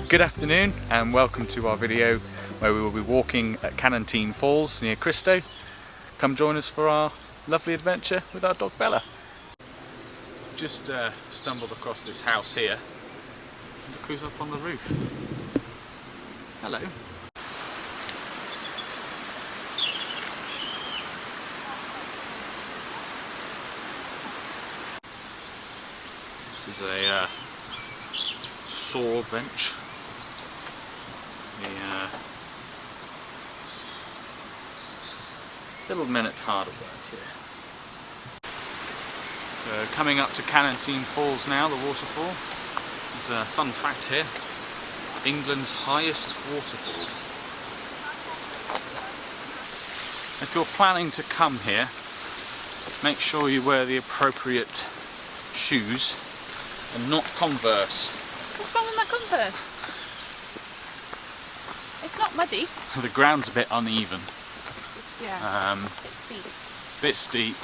Good afternoon and welcome to our video where we will be walking at Canonteign Falls near Christow. Come join us for our lovely adventure with our dog Bella. Just stumbled across this house here. Look who's up on the roof. Hello. This is a saw bench. Little minute hard at work here. So coming up to Canonteign Falls now, the waterfall. There's a fun fact here. England's highest waterfall. If you're planning to come here, make sure you wear the appropriate shoes and not Converse. What's wrong with my Converse? It's not muddy. The ground's a bit uneven. Yeah. Bit steep.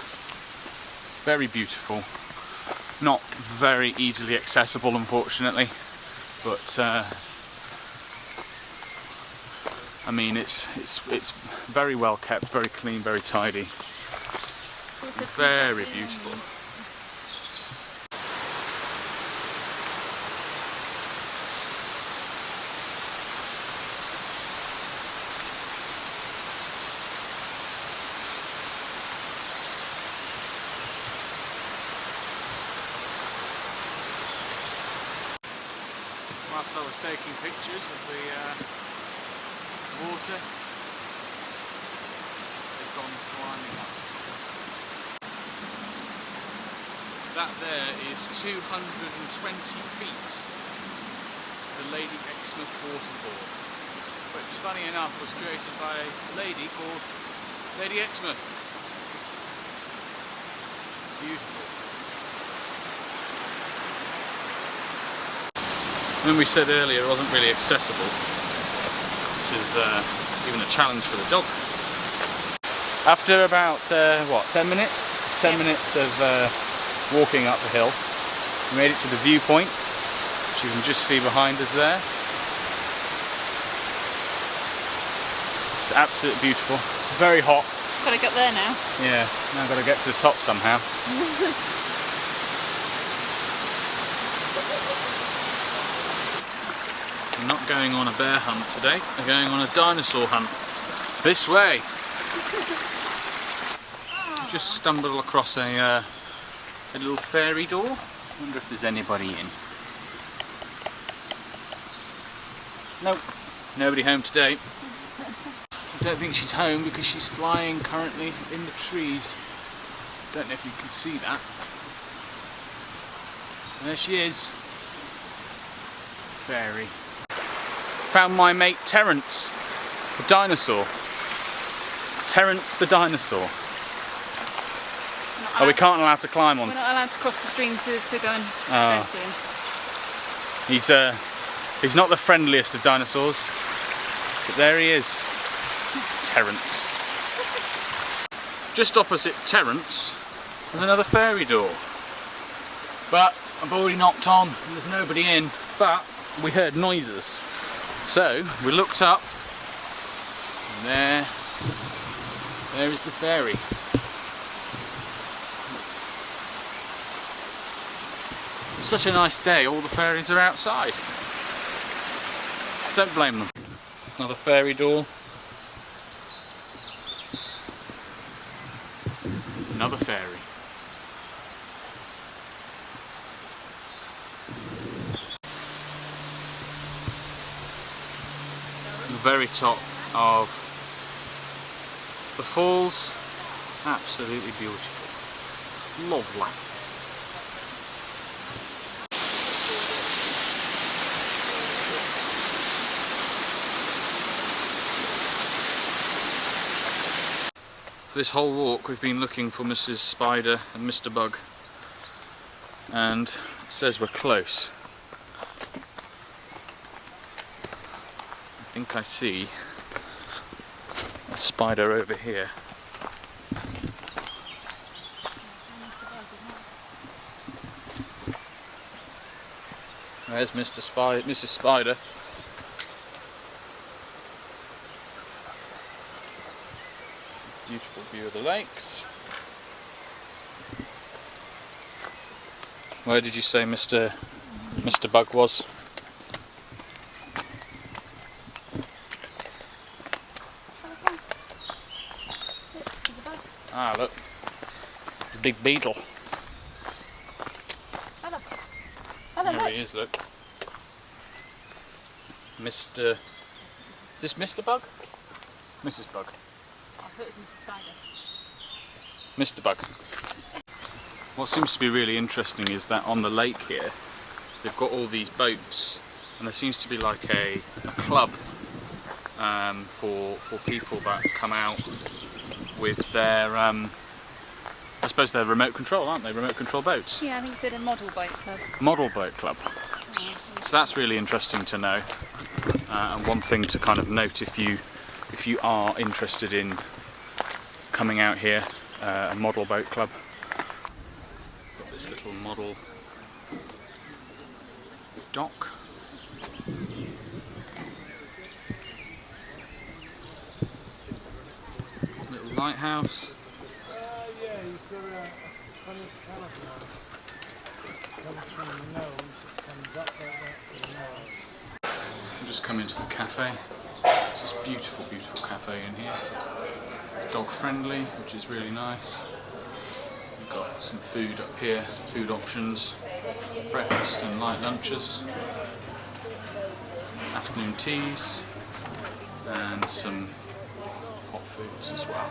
Very beautiful. Not very easily accessible, unfortunately. But I mean, it's very well kept, very clean, very tidy. Very beautiful. Whilst I was taking pictures of the water, they've gone climbing up. That there is 220 feet to the Lady Exmouth Waterfall, which, funny enough, was created by a lady called Lady Exmouth. Beautiful. When we said earlier it wasn't really accessible, this is even a challenge for the dog. After about, 10 minutes? 10 minutes of walking up the hill, we made it to the viewpoint, which you can just see behind us there. It's absolutely beautiful, very hot. Gotta get there now. Yeah, now I've got to get to the top somehow. I'm not going on a bear hunt today, I'm going on a dinosaur hunt. This way! Just stumbled across a little fairy door. I wonder if there's anybody in. Nope, nobody home today. I don't think she's home because she's flying currently in the trees. Don't know if you can see that. There she is. Fairy. Found my mate Terence, the dinosaur. Terence the dinosaur. Oh, we can't allow to climb on. We're not allowed to cross the stream to go and go to him. He's not the friendliest of dinosaurs, but there he is. Terence. Just opposite Terence, there's another fairy door. But I've already knocked on and there's nobody in, but we heard noises. So we looked up and there is the fairy. It's such a nice day, all the fairies are outside. Don't blame them. Another fairy door. Another fairy. The very top of the falls, absolutely beautiful. Lovely. For this whole walk we've been looking for Mrs. Spider and Mr. Bug, and it says we're close. I think I see a spider over here. There's Mrs. Spider. Beautiful view of the lakes. Where did you say Mr. Bug was? Ah, look. The big beetle. There he is, look. Mr. Is this Mr. Bug? Mrs. Bug. I thought it was Mrs. Spider. Mr. Bug. What seems to be really interesting is that on the lake here, they've got all these boats, and there seems to be like a club for people that come out with their, I suppose they're remote control, aren't they? Remote control boats. Yeah, I think it's a model boat club. Model boat club. So that's really interesting to know, and one thing to kind of note if you are interested in coming out here, a model boat club. Got this little model dock. Little lighthouse. Yeah, you've got a funny canopy on. Comes from the nose, it comes up like that to the nose. We'll just come into the cafe. It's this beautiful, beautiful cafe in here. Dog friendly, which is really nice. We've got some food up here, food options, breakfast and light lunches, afternoon teas, and some hot foods as well.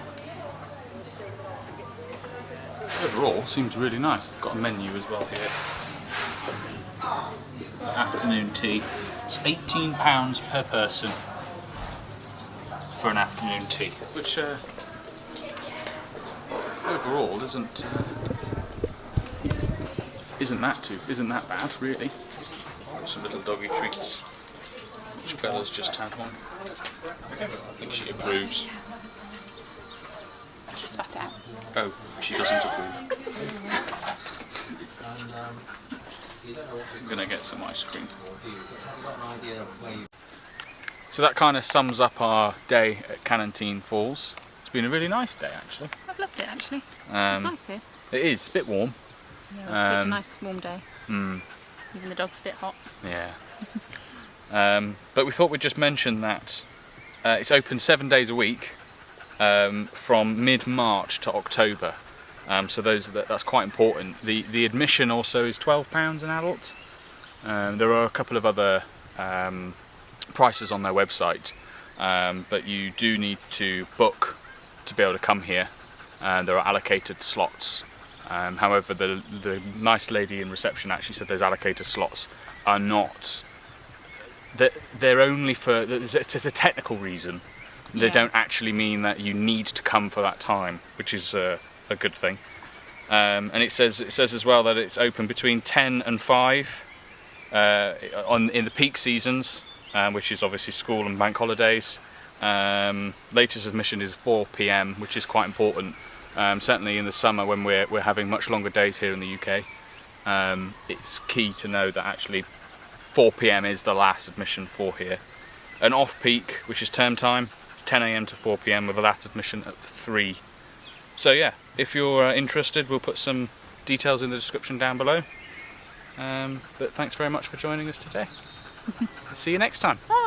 Overall, seems really nice. They've got a menu as well here. For afternoon tea, it's £18 per person for an afternoon tea, which overall isn't that bad really. Some little doggy treats, which Bella's just had one. I think she approves. Just spat it out. Oh, she doesn't approve. I'm gonna get some ice cream. So that kind of sums up our day at Canonteign Falls. It's been a really nice day actually. I've loved it actually. It's nice here. It is, a bit warm. Yeah, it's a nice warm day. Even the dog's a bit hot. Yeah. But we thought we'd just mention that it's open 7 days a week from mid-March to October. So that's quite important. The admission also is £12 an adult. There are a couple of other prices on their website, but you do need to book to be able to come here, and there are allocated slots. However, the nice lady in reception actually said those allocated slots are not, they're only for, it's a technical reason. They don't actually mean that you need to come for that time, which is a good thing. And it says as well that it's open between 10 and 5 in the peak seasons, which is obviously school and bank holidays. Latest admission is 4 PM, which is quite important. Certainly in the summer when we're having much longer days here in the UK, it's key to know that actually 4 PM is the last admission for here. An off-peak, which is term time, it's 10 AM to 4 PM with a last admission at 3. So yeah, if you're interested, we'll put some details in the description down below. But thanks very much for joining us today. See you next time. Bye.